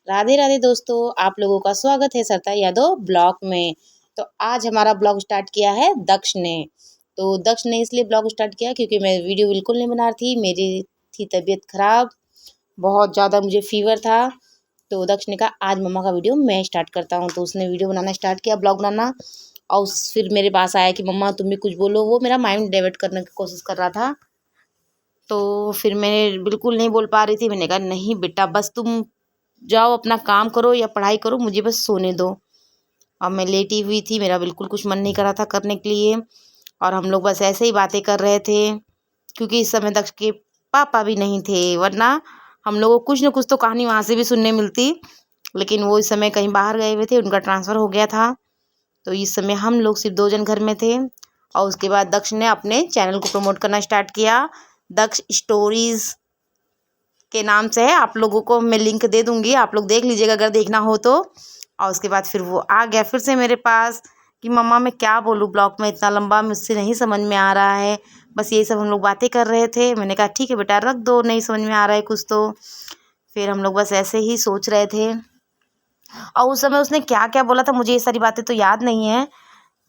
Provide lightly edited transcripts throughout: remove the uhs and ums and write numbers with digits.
राधे राधे दोस्तों, आप लोगों का स्वागत है सरता यादव ब्लॉग में। तो आज हमारा ब्लॉग स्टार्ट किया है दक्ष ने। तो दक्ष ने इसलिए ब्लॉग स्टार्ट किया क्योंकि मैं वीडियो बिल्कुल नहीं बना रही थी, मेरी थी तबीयत खराब, बहुत ज़्यादा मुझे फीवर था। तो दक्ष ने कहा आज मम्मा का वीडियो मैं स्टार्ट करता हूँ, तो उसने वीडियो बनाना स्टार्ट किया, ब्लॉग बनाना। और फिर मेरे पास आया कि मम्मा तुम भी कुछ बोलो, वो मेरा माइंड डाइवर्ट करने की कोशिश कर रहा था। तो फिर मैं बिल्कुल नहीं बोल पा रही थी, मैंने कहा नहीं बेटा बस तुम जाओ अपना काम करो या पढ़ाई करो, मुझे बस सोने दो। अब मैं लेटी हुई थी, मेरा बिल्कुल कुछ मन नहीं कर रहा था करने के लिए, और हम लोग बस ऐसे ही बातें कर रहे थे क्योंकि इस समय दक्ष के पापा भी नहीं थे, वरना हम लोगों को कुछ न कुछ तो कहानी वहाँ से भी सुनने मिलती। लेकिन वो इस समय कहीं बाहर गए हुए थे, उनका ट्रांसफ़र हो गया था। तो इस समय हम लोग सिर्फ 2 जन घर में थे। और उसके बाद दक्ष ने अपने चैनल को प्रमोट करना स्टार्ट किया। दक्ष स्टोरीज़ के नाम से है, आप लोगों को मैं लिंक दे दूँगी, आप लोग देख लीजिएगा अगर देखना हो तो। और उसके बाद फिर वो आ गया फिर से मेरे पास कि मम्मा मैं क्या बोलूँ, ब्लॉग में इतना लंबा मुझसे नहीं समझ में आ रहा है, बस यही सब हम लोग बातें कर रहे थे। मैंने कहा ठीक है बेटा रख दो, नहीं समझ में आ रहा है कुछ तो। फिर हम लोग बस ऐसे ही सोच रहे थे, और उस समय उसने क्या क्या बोला था मुझे ये सारी बातें तो याद नहीं है,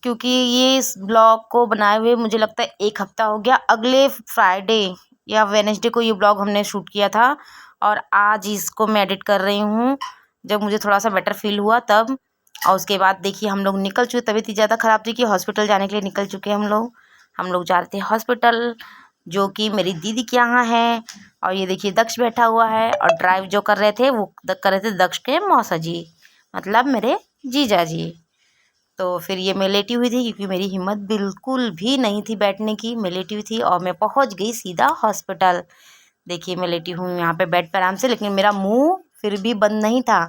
क्योंकि ये इस ब्लॉग को बनाए हुए मुझे लगता है 1 हफ्ता हो गया। अगले फ्राइडे या वेडनेसडे को ये ब्लॉग हमने शूट किया था, और आज इसको मैं एडिट कर रही हूँ जब मुझे थोड़ा सा बेटर फील हुआ तब। और उसके बाद देखिए हम लोग निकल चुके, तबीयत इतनी ज़्यादा ख़राब थी कि हॉस्पिटल जाने के लिए निकल चुके हम लोग जा रहे थे हॉस्पिटल, जो कि मेरी दीदी के यहाँ है। और ये देखिए दक्ष बैठा हुआ है, और ड्राइव जो कर रहे थे वो कर रहे थे दक्ष के मौसा जी, मतलब मेरे जीजा जी। तो फिर ये मैं लेटी हुई थी क्योंकि मेरी हिम्मत बिल्कुल भी नहीं थी बैठने की, मैं लेटी हुई थी और मैं पहुंच गई सीधा हॉस्पिटल। देखिए मैं लेटी हूँ यहाँ पे बेड पर आराम से, लेकिन मेरा मुंह फिर भी बंद नहीं था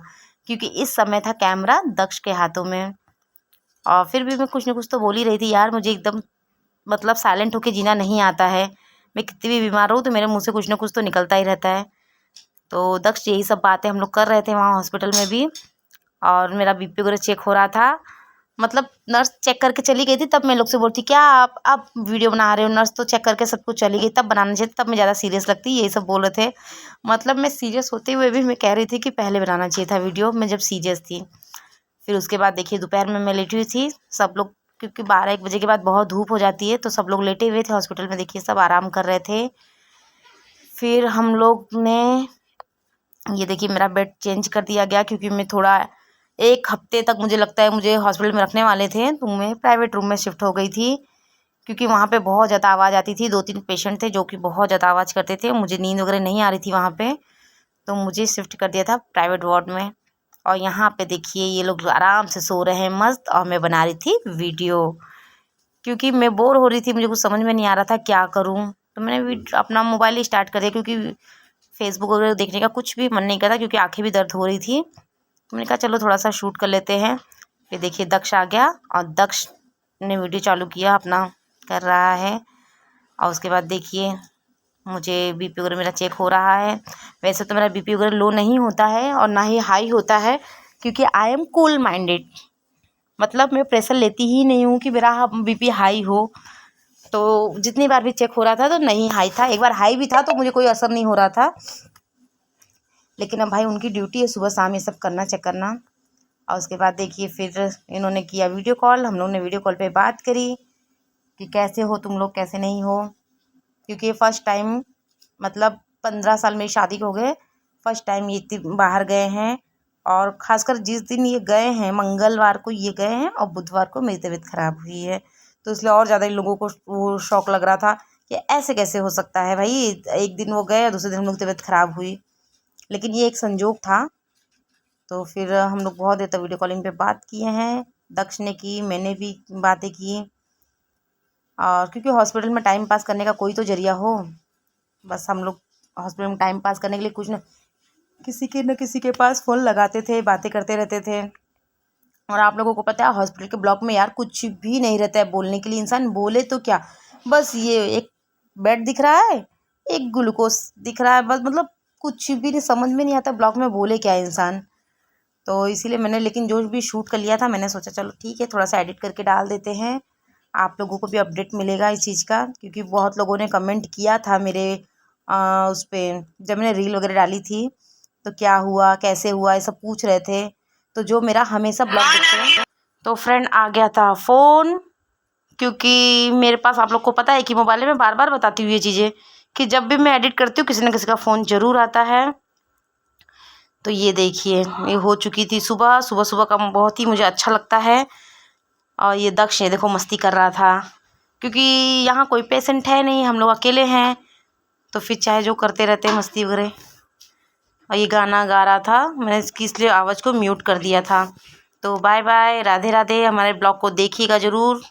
क्योंकि इस समय था कैमरा दक्ष के हाथों में। और फिर भी मैं कुछ ना कुछ तो बोल ही रही थी, यार मुझे एकदम मतलब साइलेंट होके जीना नहीं आता है। मैं कितनी भी बीमार हूँ तो मेरे मुँह से कुछ ना कुछ तो निकलता ही रहता है। तो दक्ष यही सब बातें हम लोग कर रहे थे वहाँ हॉस्पिटल में भी, और मेरा बीपी वगैरह चेक हो रहा था। मतलब नर्स चेक करके चली गई थी, तब मैं लोग से बोलती क्या आप वीडियो बना रहे हो, नर्स तो चेक करके सब कुछ चली गई, तब बनाना चाहिए, तब मैं ज़्यादा सीरियस लगती, यही सब बोल रहे थे। मतलब मैं सीरियस होते हुए भी मैं कह रही थी कि पहले बनाना चाहिए था वीडियो, मैं जब सीरियस थी। फिर उसके बाद देखिए दोपहर में मैं लेटी हुई थी, सब लोग क्योंकि 12-1 बजे के बाद बहुत धूप हो जाती है, तो सब लोग लेटे हुए थे हॉस्पिटल में, देखिए सब आराम कर रहे थे। फिर हम लोग ने ये देखिए मेरा बेड चेंज कर दिया गया क्योंकि मैं थोड़ा 1 हफ्ते तक मुझे लगता है मुझे हॉस्पिटल में रखने वाले थे, तो मैं प्राइवेट रूम में शिफ्ट हो गई थी क्योंकि वहाँ पे बहुत ज़्यादा आवाज़ आती थी। 2-3 पेशेंट थे जो कि बहुत ज़्यादा आवाज़ करते थे, मुझे नींद वगैरह नहीं आ रही थी वहाँ पे, तो मुझे शिफ्ट कर दिया था प्राइवेट वार्ड में। और यहाँ पे देखिए ये लोग आराम से सो रहे हैं मस्त, और मैं बना रही थी वीडियो क्योंकि मैं बोर हो रही थी, मुझे कुछ समझ में नहीं आ रहा था क्या करूँ। तो मैंने अपना मोबाइल ही स्टार्ट कर दिया क्योंकि फेसबुक वगैरह देखने का कुछ भी मन नहीं करता क्योंकि आंखें भी दर्द हो रही थी। तो मैंने कहा चलो थोड़ा सा शूट कर लेते हैं। फिर देखिए दक्ष आ गया और दक्ष ने वीडियो चालू किया अपना, कर रहा है। और उसके बाद देखिए मुझे बीपी वगैरह मेरा चेक हो रहा है। वैसे तो मेरा बीपी वगैरह लो नहीं होता है और ना ही हाई होता है क्योंकि आई एम कूल माइंडेड, मतलब मैं प्रेशर लेती ही नहीं हूँ कि मेरा बीपी हाई हो। तो जितनी बार भी चेक हो रहा था तो नहीं हाई था, एक बार हाई भी था तो मुझे कोई असर नहीं हो रहा था। लेकिन अब भाई उनकी ड्यूटी है सुबह शाम ये सब करना, चेक करना। और उसके बाद देखिए फिर इन्होंने किया वीडियो कॉल, हम लोग ने वीडियो कॉल पे बात करी कि कैसे हो तुम लोग, कैसे नहीं हो। क्योंकि ये फर्स्ट टाइम, मतलब 15 साल मेरी शादी को हो गए, फर्स्ट टाइम ये बाहर गए हैं। और ख़ासकर जिस दिन ये गए हैं मंगलवार को ये गए हैं और बुधवार को मेरी तबीयत ख़राब हुई है, तो इसलिए और ज़्यादा इन लोगों को वो शौक लग रहा था कि ऐसे कैसे हो सकता है भाई, एक दिन वो गए और दूसरे दिन हम लोग तबीयत ख़राब हुई। लेकिन ये एक संजोग था। तो फिर हम लोग बहुत देर तक वीडियो कॉलिंग पे बात किए हैं, दक्ष ने की, मैंने भी बातें की। और क्योंकि हॉस्पिटल में टाइम पास करने का कोई तो ज़रिया हो, बस हम लोग हॉस्पिटल में टाइम पास करने के लिए कुछ न किसी के पास फ़ोन लगाते थे, बातें करते रहते थे। और आप लोगों को पता है हॉस्पिटल के ब्लॉक में यार कुछ भी नहीं रहता है बोलने के लिए, इंसान बोले तो क्या, बस ये एक बेड दिख रहा है, एक ग्लूकोज दिख रहा है, बस मतलब कुछ भी नहीं, समझ में नहीं आता ब्लॉक में बोले क्या इंसान। तो इसीलिए मैंने लेकिन जो भी शूट कर लिया था मैंने सोचा चलो ठीक है थोड़ा सा एडिट करके डाल देते हैं, आप लोगों को भी अपडेट मिलेगा इस चीज़ का। क्योंकि बहुत लोगों ने कमेंट किया था मेरे उस पर जब मैंने रील वगैरह डाली थी, तो क्या हुआ, कैसे हुआ, ये सब पूछ रहे थे। तो जो मेरा हमेशा ब्लॉग देखते हैं, तो फ्रेंड आ गया था फ़ोन, क्योंकि मेरे पास, आप लोग को पता है कि मोबाइल में बार बार बताती हुई ये चीज़ें कि जब भी मैं एडिट करती हूँ किसी न किसी का फ़ोन ज़रूर आता है। तो ये देखिए, ये हो चुकी थी सुबह। सुबह सुबह का बहुत ही मुझे अच्छा लगता है। और ये दक्ष ये देखो मस्ती कर रहा था, क्योंकि यहाँ कोई पेशेंट है नहीं, हम लोग अकेले हैं, तो फिर चाहे जो करते रहते हैं मस्ती वगैरह। और ये गाना गा रहा था, मैंने इसकी इसलिए आवाज़ को म्यूट कर दिया था। तो बाय बाय, राधे राधे। हमारे ब्लॉग को देखिएगा ज़रूर।